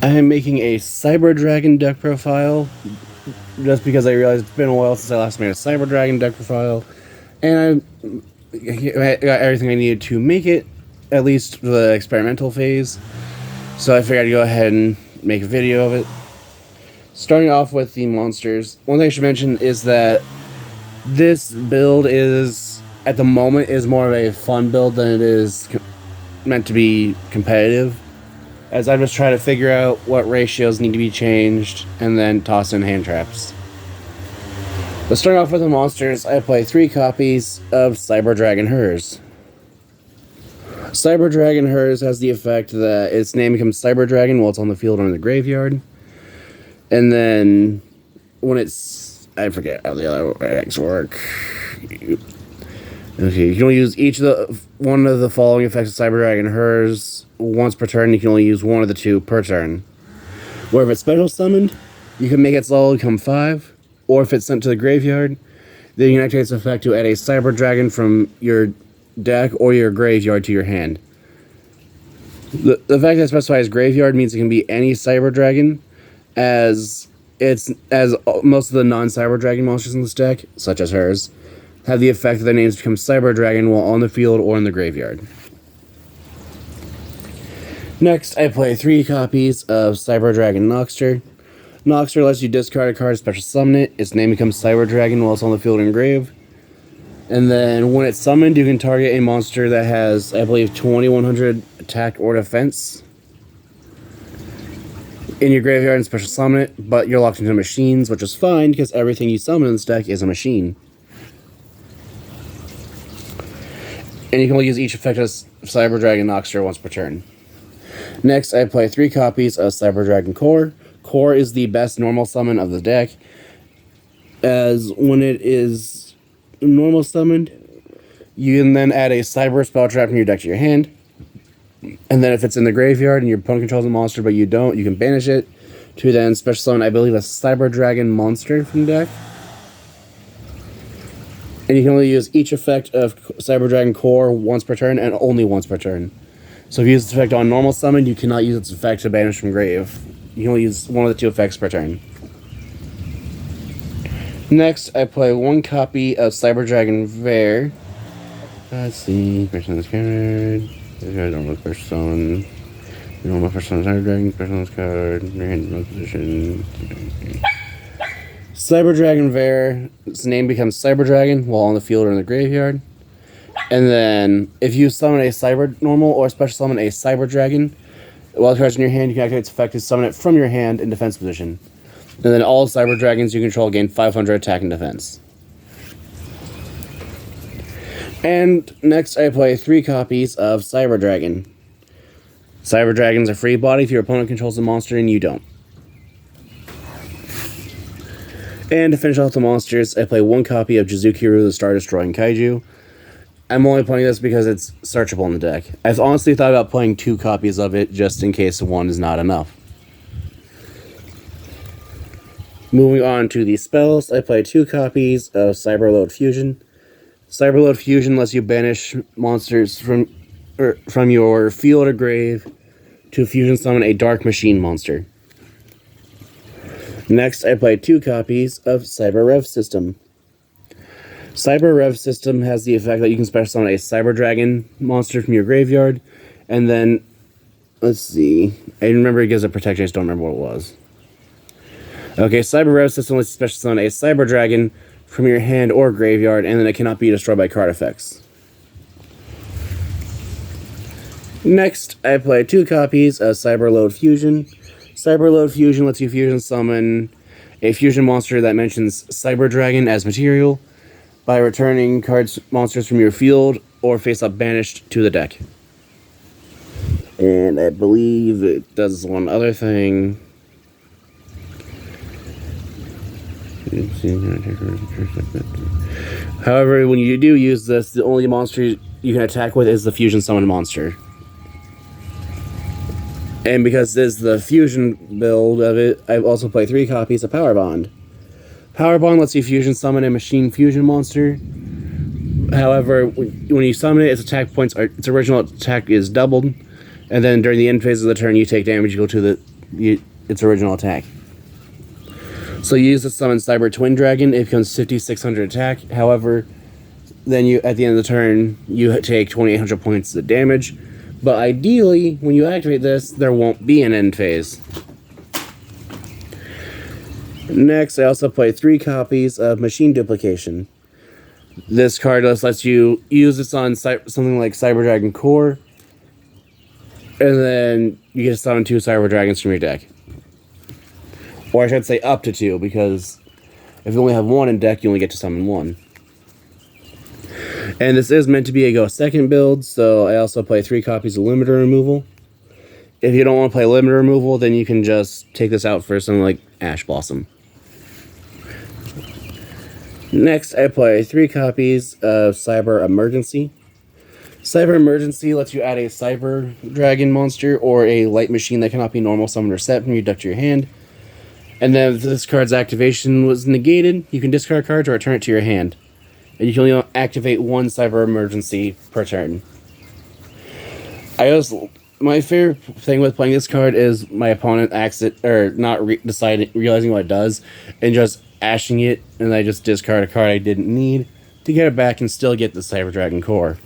I am making a Cyber Dragon deck profile just because I realized it's been a while since I last made a Cyber Dragon deck profile, and I got everything I needed to make it, at least the experimental phase. So I figured I'd go ahead and make a video of it. Starting off with the monsters, one thing I should mention is that this build is, at the moment, is more of a fun build than it is meant to be competitive, as I'm just trying to figure out what ratios need to be changed and then toss in hand traps. But starting off with the monsters, I play 3 copies of Cyber Dragon Hers. Cyber Dragon Hers has the effect that its name becomes Cyber Dragon while it's on the field or in the graveyard. And then when it's, I forget how the other eggs work. Okay, you can only use one of the following effects of Cyber Dragon Hers once per turn. You can only use one of the 2 per turn. Where if it's special summoned, you can make its level become 5, or if it's sent to the graveyard, then you can activate its effect to add a Cyber Dragon from your deck or your graveyard to your hand. The fact that it specifies graveyard means it can be any Cyber Dragon, as most of the non-Cyber Dragon monsters in this deck, such as hers, have the effect that their names become Cyber Dragon while on the field or in the graveyard. Next, I play 3 copies of Cyber Dragon Noxter. Noxter lets you discard a card, special summon it. Its name becomes Cyber Dragon while it's on the field and grave. And then when it's summoned, you can target a monster that has, I believe, 2100 attack or defense in your graveyard and special summon it, but you're locked into machines, which is fine because everything you summon in this deck is a machine. And you can only use each effect of Cyber Dragon Noxter once per turn. Next, I play 3 copies of Cyber Dragon Core. Core is the best normal summon of the deck, as when it is normal summoned, you can then add a Cyber spell trap from your deck to your hand. And then if it's in the graveyard and your opponent controls a monster but you don't, you can banish it to then special summon, I believe, a Cyber Dragon monster from the deck. And you can only use each effect of Cyber Dragon Core once per turn and only once per turn. So if you use this effect on normal summon, you cannot use its effect to banish from grave. You can only use one of the 2 effects per turn. Next, I play 1 copy of Cyber Dragon Vare. Let's see, person on this card. This guy's normal person. Normal person, Cyber Dragon, person on this card. Your hand in position. Cyber Dragon Vare, its name becomes Cyber Dragon while on the field or in the graveyard. And then, if you summon a Cyber Normal or special summon a Cyber Dragon, while the card's in your hand, you can activate its effect to summon it from your hand in defense position. And then all Cyber Dragons you control gain 500 attack and defense. And next I play 3 copies of Cyber Dragon. Cyber Dragon's a free body if your opponent controls the monster and you don't. And to finish off the monsters, I play 1 copy of Jizukiru, the Star Destroying Kaiju. I'm only playing this because it's searchable in the deck. I've honestly thought about playing 2 copies of it just in case 1 is not enough. Moving on to the spells, I play 2 copies of Cyberload Fusion. Cyberload Fusion lets you banish monsters from your field or grave to fusion summon a Dark Machine monster. Next, I play 2 copies of Cyber Rev System. Cyber Rev System has the effect that you can special summon a Cyber Dragon monster from your graveyard, and then, let's see, I remember it gives a protection, I just don't remember what it was. Okay, Cyber Rev System lets you special summon a Cyber Dragon from your hand or graveyard, and then it cannot be destroyed by card effects. Next, I play 2 copies of Cyberload Fusion. Cyberload Fusion lets you fusion summon a fusion monster that mentions Cyber Dragon as material by returning monsters from your field or face-up banished to the deck. And I believe it does one other thing. However, when you do use this, the only monster you can attack with is the fusion summon monster. And because this is the fusion build of it, I've also played 3 copies of Power Bond. Power Bond lets you fusion summon a machine fusion monster. However, when you summon it, its original attack is doubled, and then during the end phase of the turn, you take damage equal to its original attack. So you use to summon Cyber Twin Dragon, it becomes 5,600 attack. However, then you at the end of the turn, you take 2,800 points of damage. But ideally, when you activate this, there won't be an end phase. Next, I also play 3 copies of Machine Duplication. This card just lets you use this on something like Cyber Dragon Core, and then you get to summon 2 Cyber Dragons from your deck. Or I should say up to 2, because if you only have 1 in deck, you only get to summon 1. And this is meant to be a go second build, so I also play 3 copies of Limiter Removal. If you don't want to play Limiter Removal, then you can just take this out for something like Ash Blossom. Next, I play 3 copies of Cyber Emergency. Cyber Emergency lets you add a Cyber Dragon monster or a light machine that cannot be normal summoned or set from your deck to your hand. And then if this card's activation was negated, you can discard cards or return it to your hand. And you can only activate 1 Cyber Emergency per turn. My favorite thing with playing this card is my opponent acts it, or not realizing what it does, and just ashing it, and I just discard a card I didn't need to get it back and still get the Cyber Dragon Core.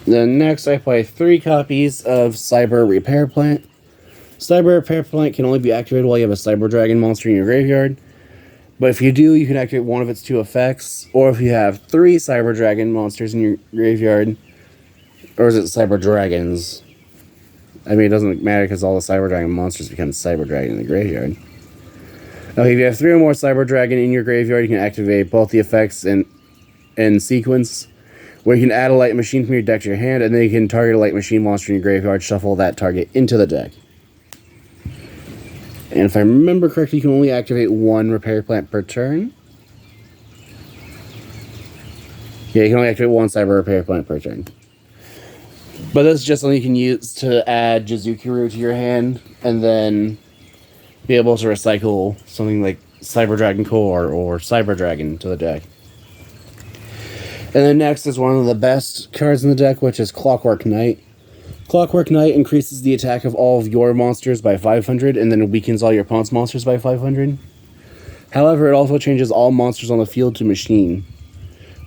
Then next I play 3 copies of Cyber Repair Plant. Cyber Repair Plant can only be activated while you have a Cyber Dragon monster in your graveyard. But if you do, you can activate one of its 2 effects. Or if you have 3 Cyber Dragon monsters in your graveyard. Or is it Cyber Dragons? I mean, it doesn't matter because all the Cyber Dragon monsters become Cyber Dragon in the graveyard. Now, if you have 3 or more Cyber Dragon in your graveyard, you can activate both the effects in sequence. Where you can add a light machine from your deck to your hand, and then you can target a light machine monster in your graveyard, shuffle that target into the deck. And if I remember correctly, you can only activate 1 Repair Plant per turn. Yeah, you can only activate 1 Cyber Repair Plant per turn. But this is just something you can use to add Jizukiru to your hand, and then be able to recycle something like Cyber Dragon Core or Cyber Dragon to the deck. And then next is one of the best cards in the deck, which is Clockwork Knight. Clockwork Knight increases the attack of all of your monsters by 500, and then it weakens all your opponent's monsters by 500. However, it also changes all monsters on the field to machine,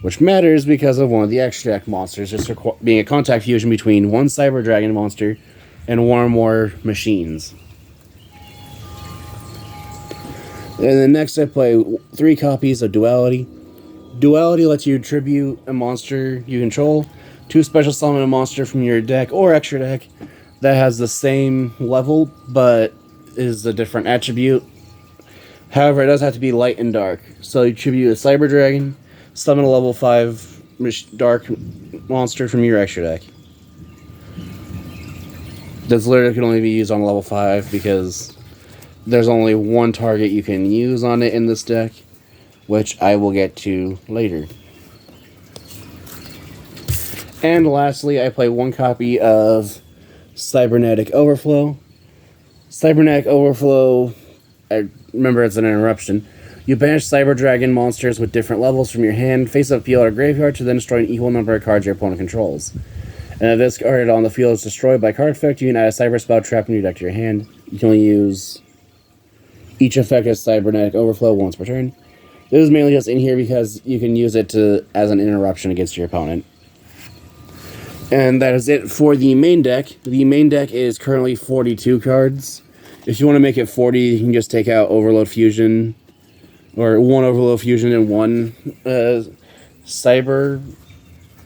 which matters because of one of the extra deck monsters, just being a contact fusion between 1 Cyber Dragon monster and 1 or more machines. And then next I play 3 copies of Duality. Duality lets you tribute a monster you control to special summon a monster from your deck or extra deck that has the same level but is a different attribute. However, it does have to be light and dark. So you tribute a Cyber Dragon, summon a level 5 dark monster from your extra deck. This literally can only be used on level 5 because there's only 1 target you can use on it in this deck, which I will get to later. And lastly, I play 1 copy of Cybernetic Overflow. Cybernetic Overflow, I remember it's an interruption. You banish Cyber Dragon monsters with different levels from your hand, face up field or graveyard to then destroy an equal number of cards your opponent controls. And if this card on the field is destroyed by card effect, you can add a Cyber Spell trap in your deck to your hand. You can only use each effect as Cybernetic Overflow once per turn. This is mainly just in here because you can use it as an interruption against your opponent. And that is it for the main deck. The main deck is currently 42 cards. If you want to make it 40, you can just take out Overload Fusion, or 1 Overload Fusion and 1 Cyber,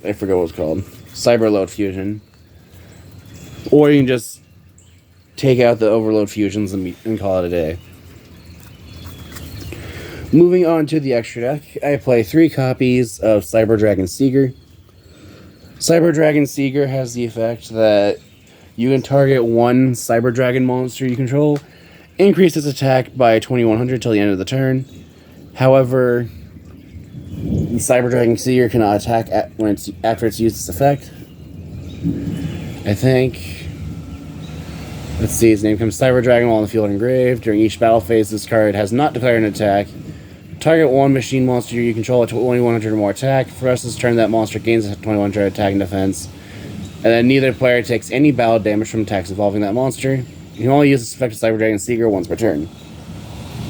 I forget what it's called, Cyber Load Fusion. Or you can just take out the Overload Fusions and call it a day. Moving on to the extra deck, I play 3 copies of Cyber Dragon Seeger. Cyber Dragon Seeger has the effect that you can target 1 Cyber Dragon monster you control, increase its attack by 2100 till the end of the turn. However, the Cyber Dragon Seeger cannot attack after it's used its effect. I think, let's see, his name comes Cyber Dragon while on the field engraved. During each battle phase, this card has not declared an attack. Target 1 machine monster you control at 2100 or more attack. For the rest of this turn, that monster gains a 2100 attack and defense. And then neither player takes any battle damage from attacks involving that monster. You can only use this effect of Cyber Dragon Seeker once per turn.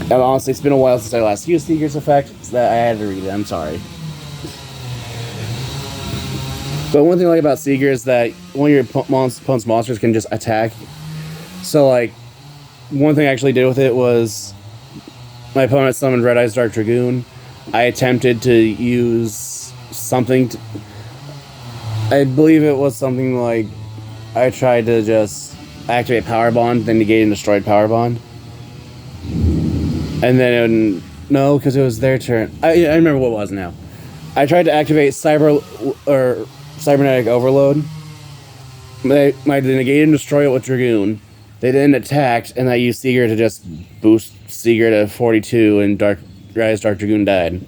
And honestly, it's been a while since I last used Seeker's effect, so that I had to read it. I'm sorry. But one thing I like about Seeker is that one of your opponent's monsters can just attack. So, like, one thing I actually did with it was my opponent summoned Red Eyes Dark Dragoon. I attempted to use something. I believe it was something like I tried to just activate Power Bond, then negate and destroyed Power Bond. And then, no, because it was their turn. I remember what it was now. I tried to activate Cybernetic Overload. I negated and destroy it with Dragoon. They then attacked, and I used Seeker to just boost Seeker to 42, and Red Eyes Dark Dragoon died.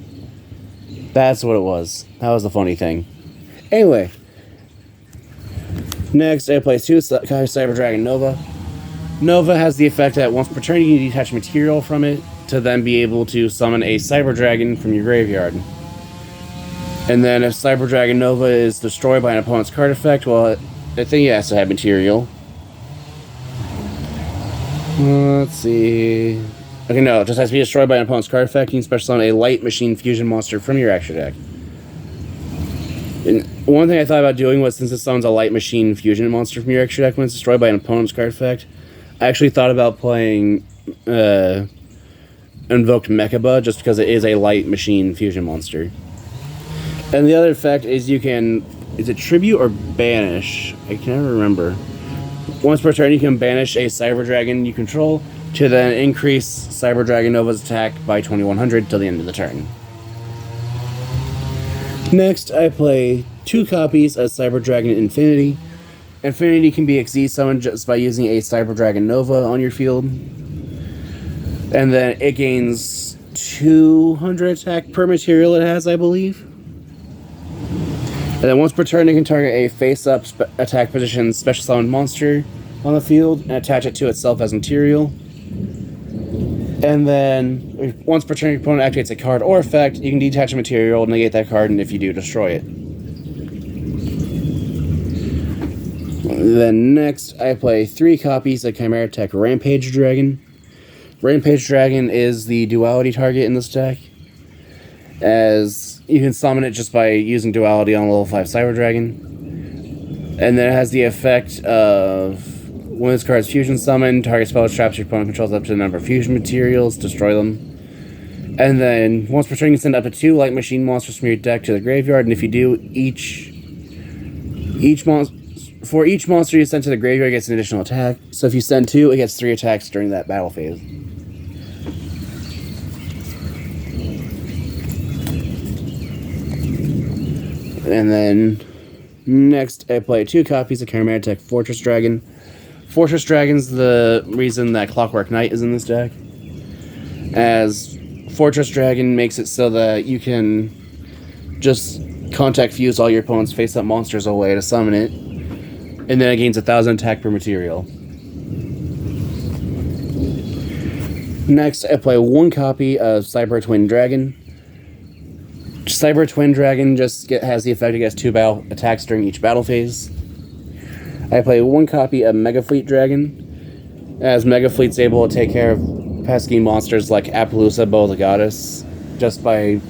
That's what it was. That was the funny thing. Anyway. Next, I play 2 Cyber Dragon Nova. Nova has the effect that once per turn you can detach material from it to then be able to summon a Cyber Dragon from your graveyard. And then if Cyber Dragon Nova is destroyed by an opponent's card effect, well, I think it has to have material. Let's see. Okay, no, it just has to be destroyed by an opponent's card effect. You can special summon a Light Machine Fusion monster from your extra deck. And one thing I thought about doing was, since it summons a Light Machine Fusion monster from your extra deck when it's destroyed by an opponent's card effect, I actually thought about playing Invoked Mechaba, just because it is a Light Machine Fusion monster. And the other effect is you can... Is it Tribute or Banish? I can never remember. Once per turn, you can banish a Cyber Dragon you control to then increase Cyber Dragon Nova's attack by 2100 till the end of the turn. Next, I play 2 copies of Cyber Dragon Infinity. Infinity can be XZ summoned just by using a Cyber Dragon Nova on your field. And then it gains 200 attack per material it has, I believe. And then once per turn, it can target a face-up attack position special summoned monster on the field and attach it to itself as material. And then once per turn, your opponent activates a card or effect, you can detach a material, negate that card, and if you do, destroy it. Then next, I play 3 copies of Chimera Tech Rampage Dragon. Rampage Dragon is the duality target in this deck, as you can summon it just by using duality on level 5 Cyber Dragon. And then it has the effect of when this card's fusion summoned, target spell traps your opponent controls up to the number of fusion materials, destroy them. And then once per turn, you can send up to 2 Light Machine monsters from your deck to the graveyard, and if you do, for each monster you send to the graveyard, it gets an additional attack. So if you send 2, it gets 3 attacks during that battle phase. And then next, I play 2 copies of Chimera Tech Fortress Dragon. Fortress Dragon's the reason that Clockwork Knight is in this deck, as Fortress Dragon makes it so that you can just contact fuse all your opponent's face-up monsters away to summon it, and then it gains 1000 attack per material. Next, I play 1 copy of Cyber Twin Dragon. Cyber Twin Dragon just has the effect it gets 2 battle attacks during each battle phase. I play 1 copy of Mega Fleet Dragon, as Mega Fleet's able to take care of pesky monsters like Appaloosa, Bow the Goddess, just by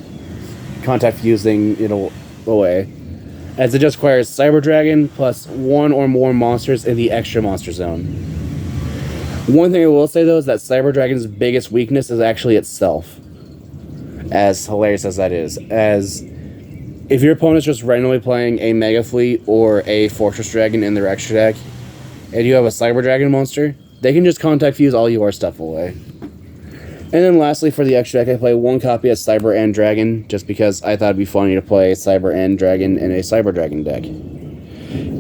contact fusing it away. As it just requires Cyber Dragon plus 1 or more monsters in the extra monster zone. One thing I will say though is that Cyber Dragon's biggest weakness is actually itself. As hilarious as that is. As if your opponent's just randomly playing a Mega Fleet or a Fortress Dragon in their extra deck, and you have a Cyber Dragon monster, they can just contact fuse all your stuff away. And then lastly, for the extra deck, I play 1 copy of Cyber End Dragon, just because I thought it'd be funny to play Cyber End Dragon in a Cyber Dragon deck.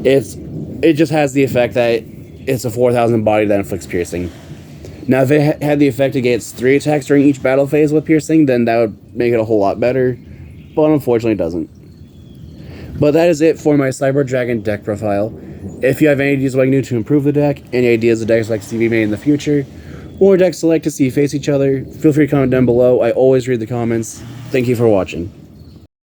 It just has the effect that it's a 4000 body that inflicts piercing. Now, if it had the effect it gets 3 attacks during each battle phase with piercing, then that would make it a whole lot better, but unfortunately it doesn't. But that is it for my Cyber Dragon deck profile. If you have any ideas what I can do to improve the deck, any ideas of decks like to see me made in the future, or decks to like to see face each other, feel free to comment down below. I always read the comments. Thank you for watching.